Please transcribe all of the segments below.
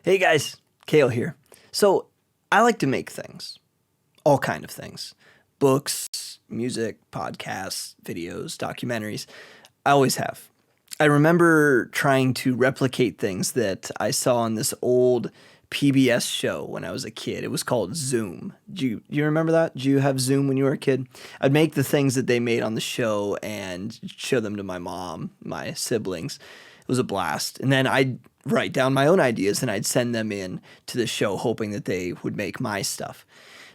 Hey guys, Kale here. So I like to make things, all kind of things. Books, music, podcasts, videos, documentaries. I always have. I remember trying to replicate things that I saw on this old PBS show when I was a kid. It was called Zoom. Do you remember that? Did you have Zoom when you were a kid? I'd make the things that they made on the show and show them to my mom, my siblings. It was a blast. And then I'd write down my own ideas and I'd send them in to the show hoping that they would make my stuff.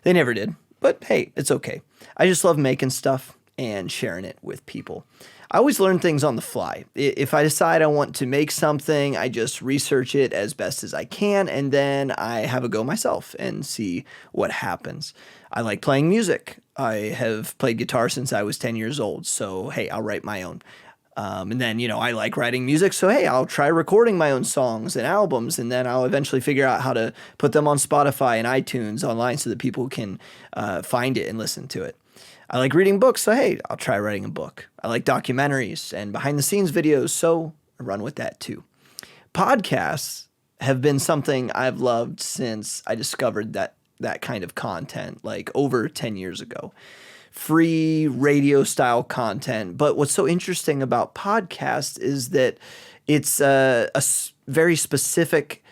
They never did, but hey, it's okay. I just love making stuff and sharing it with people. I always learn things on the fly. If I decide I want to make something, I just research it as best as I can, and then I have a go myself and see what happens. I like playing music. I have played guitar since I was 10 years old, so hey, I'll write my own. And then, I like writing music, so hey, I'll try recording my own songs and albums, and then I'll eventually figure out how to put them on Spotify and iTunes online so that people can find it and listen to it. I like reading books, so hey, I'll try writing a book. I like documentaries and behind the scenes videos, so I run with that too. Podcasts have been something I've loved since I discovered that kind of content, like over 10 years ago. Free radio style content. But what's so interesting about podcasts is that it's very specific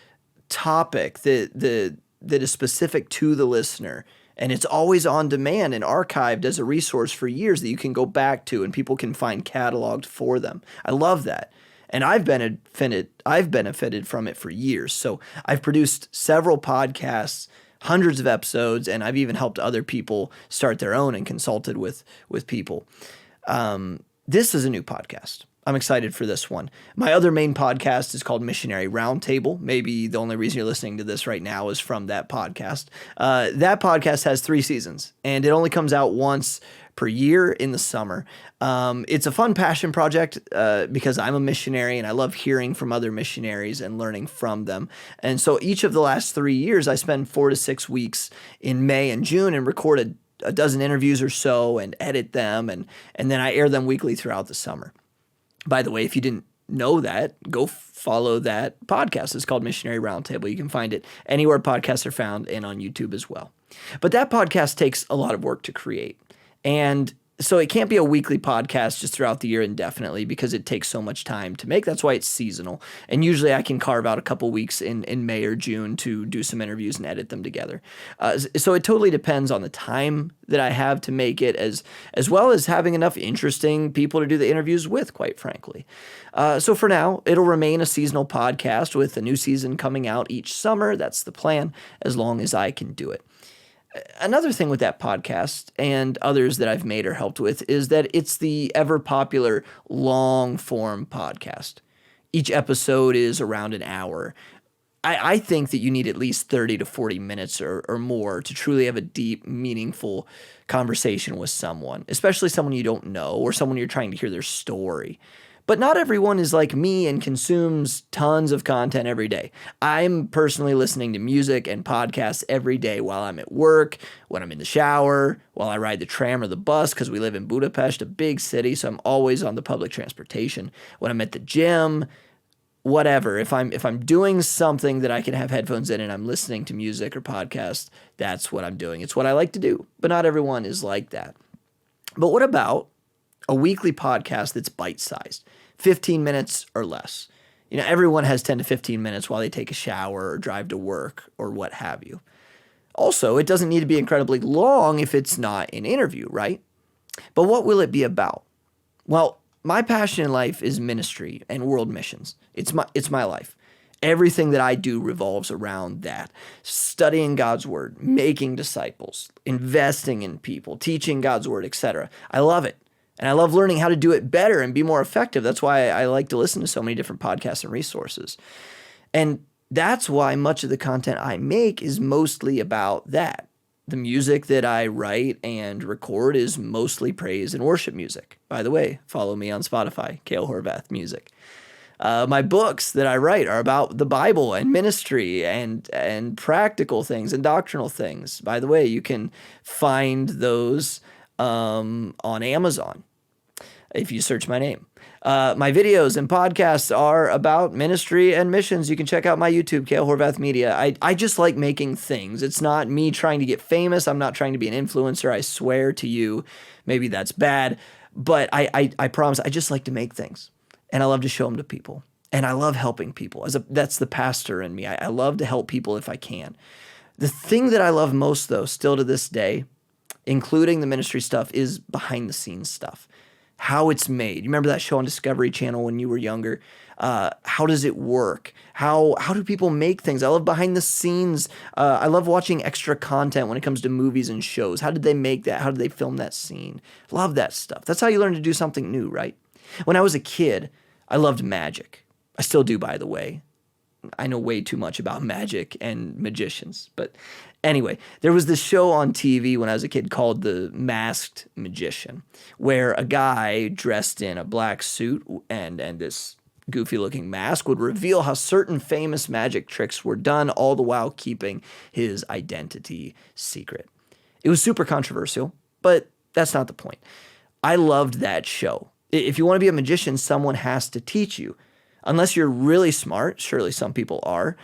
topic that is specific to the listener. And it's always on demand and archived as a resource for years that you can go back to and people can find cataloged for them. I love that. And I've benefited from it for years. So I've produced several podcasts, hundreds of episodes, and I've even helped other people start their own and consulted with people. This is a new podcast. I'm excited for this one. My other main podcast is called Missionary Roundtable. Maybe the only reason you're listening to this right now is from that podcast. That podcast has 3 seasons, and it only comes out once per year in the summer. It's a fun passion project because I'm a missionary and I love hearing from other missionaries and learning from them. And so each of the last 3 years, I spend 4 to 6 weeks in May and June and record a dozen interviews or so and edit them, and then I air them weekly throughout the summer. By the way, if you didn't know that, go follow that podcast. It's called Missionary Roundtable. You can find it anywhere podcasts are found and on YouTube as well. But that podcast takes a lot of work to create. And so it can't be a weekly podcast just throughout the year indefinitely because it takes so much time to make. That's why it's seasonal. And usually I can carve out a couple weeks in May or June to do some interviews and edit them together. So it totally depends on the time that I have to make it as well as having enough interesting people to do the interviews with, quite frankly. So for now, it'll remain a seasonal podcast with a new season coming out each summer. That's the plan, as long as I can do it. Another thing with that podcast and others that I've made or helped with is that it's the ever popular long form podcast. Each episode is around an hour. I think that you need at least 30 to 40 minutes or more to truly have a deep, meaningful conversation with someone, especially someone you don't know or someone you're trying to hear their story. But not everyone is like me and consumes tons of content every day. I'm personally listening to music and podcasts every day while I'm at work, when I'm in the shower, while I ride the tram or the bus because we live in Budapest, a big city, so I'm always on the public transportation. When I'm at the gym, whatever. If I'm doing something that I can have headphones in and I'm listening to music or podcasts, that's what I'm doing. It's what I like to do, but not everyone is like that. But what about a weekly podcast that's bite-sized, 15 minutes or less? Everyone has 10 to 15 minutes while they take a shower or drive to work or what have you. Also, it doesn't need to be incredibly long if it's not an interview, right? But what will it be about? Well, my passion in life is ministry and world missions. It's my life. Everything that I do revolves around that. Studying God's word, making disciples, investing in people, teaching God's word, etc. I love it. And I love learning how to do it better and be more effective. That's why I like to listen to so many different podcasts and resources. And that's why much of the content I make is mostly about that. The music that I write and record is mostly praise and worship music. By the way, follow me on Spotify, Kale Horvath Music. My books that I write are about the Bible and ministry and practical things and doctrinal things. By the way, you can find those on Amazon. if you search my name. My videos and podcasts are about ministry and missions. You can check out my YouTube, Kale Horvath Media. I just like making things. It's not me trying to get famous. I'm not trying to be an influencer. I swear to you, maybe that's bad, but I promise I just like to make things, and I love to show them to people, and I love helping people. That's the pastor in me. I love to help people if I can. The thing that I love most, though, still to this day, including the ministry stuff, is behind the scenes stuff. How it's made. You remember that show on Discovery Channel when you were younger? How does it work? How do people make things? I love behind the scenes. I love watching extra content when it comes to movies and shows. How did they make that? How did they film that scene? Love that stuff. That's how you learn to do something new, right? When I was a kid, I loved magic. I still do, by the way. I know way too much about magic and magicians. But anyway, there was this show on TV when I was a kid called The Masked Magician, where a guy dressed in a black suit and this goofy looking mask would reveal how certain famous magic tricks were done, all the while keeping his identity secret. It was super controversial, but that's not the point. I loved that show. If you want to be a magician, someone has to teach you. Unless you're really smart, surely some people are,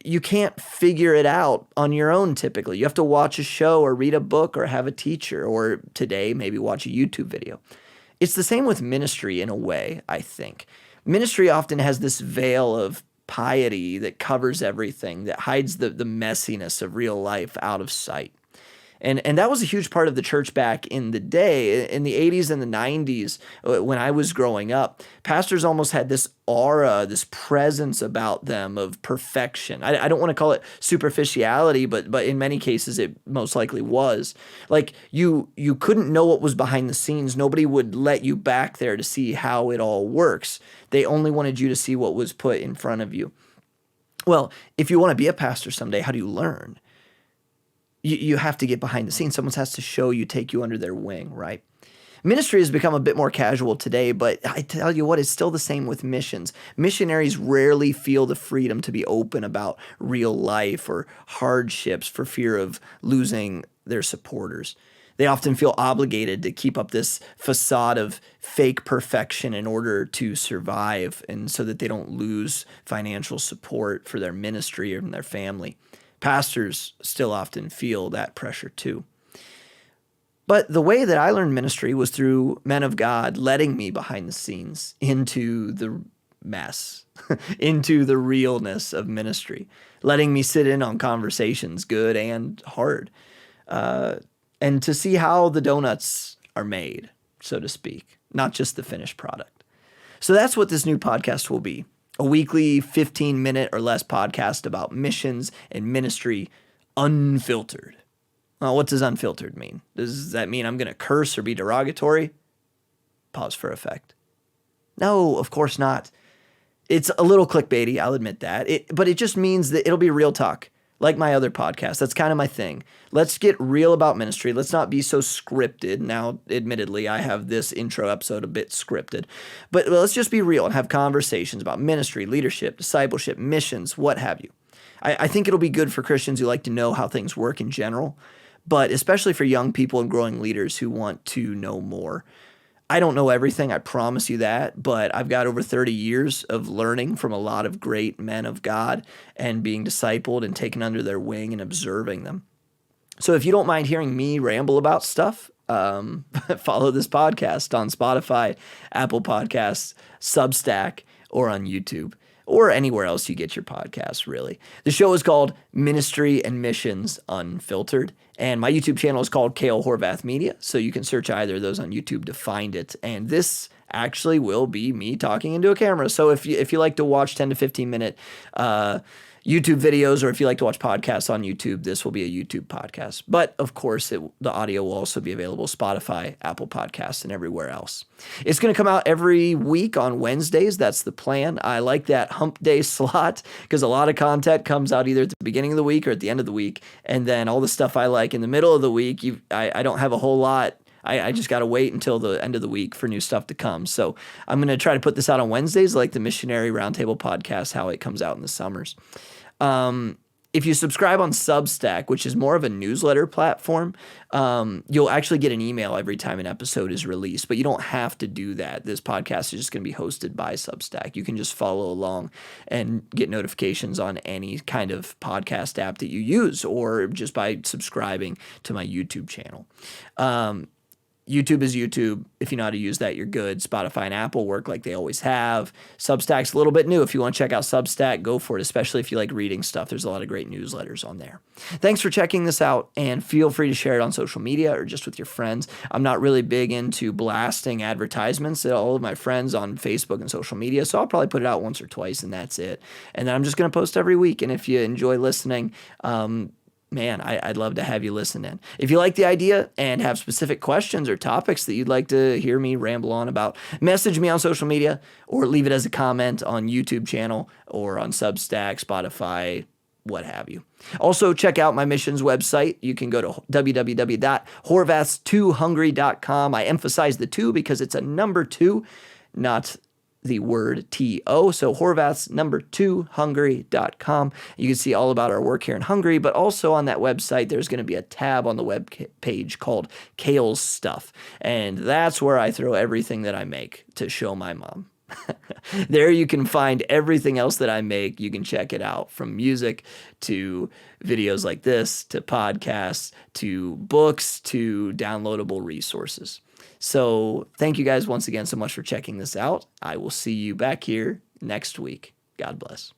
you can't figure it out on your own typically. You have to watch a show or read a book or have a teacher, or today maybe watch a YouTube video. It's the same with ministry in a way, I think. Ministry often has this veil of piety that covers everything, that hides the messiness of real life out of sight. And that was a huge part of the church back in the day. In the 80s and the 90s, when I was growing up, pastors almost had this aura, this presence about them of perfection. I don't want to call it superficiality, but in many cases it most likely was. Like you couldn't know what was behind the scenes. Nobody would let you back there to see how it all works. They only wanted you to see what was put in front of you. Well, if you want to be a pastor someday, how do you learn? You have to get behind the scenes. Someone has to show you, take you under their wing, right? Ministry has become a bit more casual today, but I tell you what, it's still the same with missions. Missionaries rarely feel the freedom to be open about real life or hardships for fear of losing their supporters. They often feel obligated to keep up this facade of fake perfection in order to survive, and so that they don't lose financial support for their ministry or from their family. Pastors still often feel that pressure too. But the way that I learned ministry was through men of God letting me behind the scenes into the mess, into the realness of ministry, letting me sit in on conversations, good and hard, and to see how the donuts are made, so to speak, not just the finished product. So that's what this new podcast will be. A weekly 15-minute or less podcast about missions and ministry, unfiltered. Well, what does unfiltered mean? Does that mean I'm going to curse or be derogatory? Pause for effect. No, of course not. It's a little clickbaity, I'll admit that. But it just means that it'll be real talk, like my other podcast. That's kind of my thing. Let's get real about ministry. Let's not be so scripted. Now, admittedly, I have this intro episode a bit scripted. But let's just be real and have conversations about ministry, leadership, discipleship, missions, what have you. I think it'll be good for Christians who like to know how things work in general, but especially for young people and growing leaders who want to know more. I don't know everything, I promise you that, but I've got over 30 years of learning from a lot of great men of God and being discipled and taken under their wing and observing them. So if you don't mind hearing me ramble about stuff, follow this podcast on Spotify, Apple Podcasts, Substack, or on YouTube, or anywhere else you get your podcasts, really. The show is called Ministry and Missions Unfiltered, and my YouTube channel is called Kale Horvath Media, so you can search either of those on YouTube to find it. And this actually will be me talking into a camera. So if you like to watch 10 to 15 minute YouTube videos, or if you like to watch podcasts on YouTube, this will be a YouTube podcast. But of course, the audio will also be available Spotify, Apple Podcasts, and everywhere else. It's going to come out every week on Wednesdays. That's the plan. I like that hump day slot because a lot of content comes out either at the beginning of the week or at the end of the week. And then all the stuff I like in the middle of the week, I don't have a whole lot. I just got to wait until the end of the week for new stuff to come. So I'm going to try to put this out on Wednesdays, like the Missionary Roundtable podcast, how it comes out in the summers. If you subscribe on Substack, which is more of a newsletter platform, you'll actually get an email every time an episode is released, but you don't have to do that. This podcast is just going to be hosted by Substack. You can just follow along and get notifications on any kind of podcast app that you use, or just by subscribing to my YouTube channel. YouTube is YouTube. If you know how to use that, you're good. Spotify and Apple work like they always have. Substack's a little bit new. If you want to check out Substack, go for it, especially if you like reading stuff. There's a lot of great newsletters on there. Thanks for checking this out, and feel free to share it on social media or just with your friends. I'm not really big into blasting advertisements at all of my friends on Facebook and social media, so I'll probably put it out once or twice, and that's it. And then I'm just going to post every week, and if you enjoy listening, man, I'd love to have you listen in. If you like the idea and have specific questions or topics that you'd like to hear me ramble on about, message me on social media or leave it as a comment on YouTube channel or on Substack, Spotify, what have you. Also, check out my missions website. You can go to www.horvaths2hungry.com. I emphasize the 2 because it's a number 2, not the word T-O. So Horvaths2hungry.com. You can see all about our work here in Hungary, but also on that website, there's going to be a tab on the web page called Kale's Stuff. And that's where I throw everything that I make to show my mom. There you can find everything else that I make. You can check it out, from music to videos like this, to podcasts, to books, to downloadable resources. So thank you guys once again so much for checking this out. I will see you back here next week. God bless.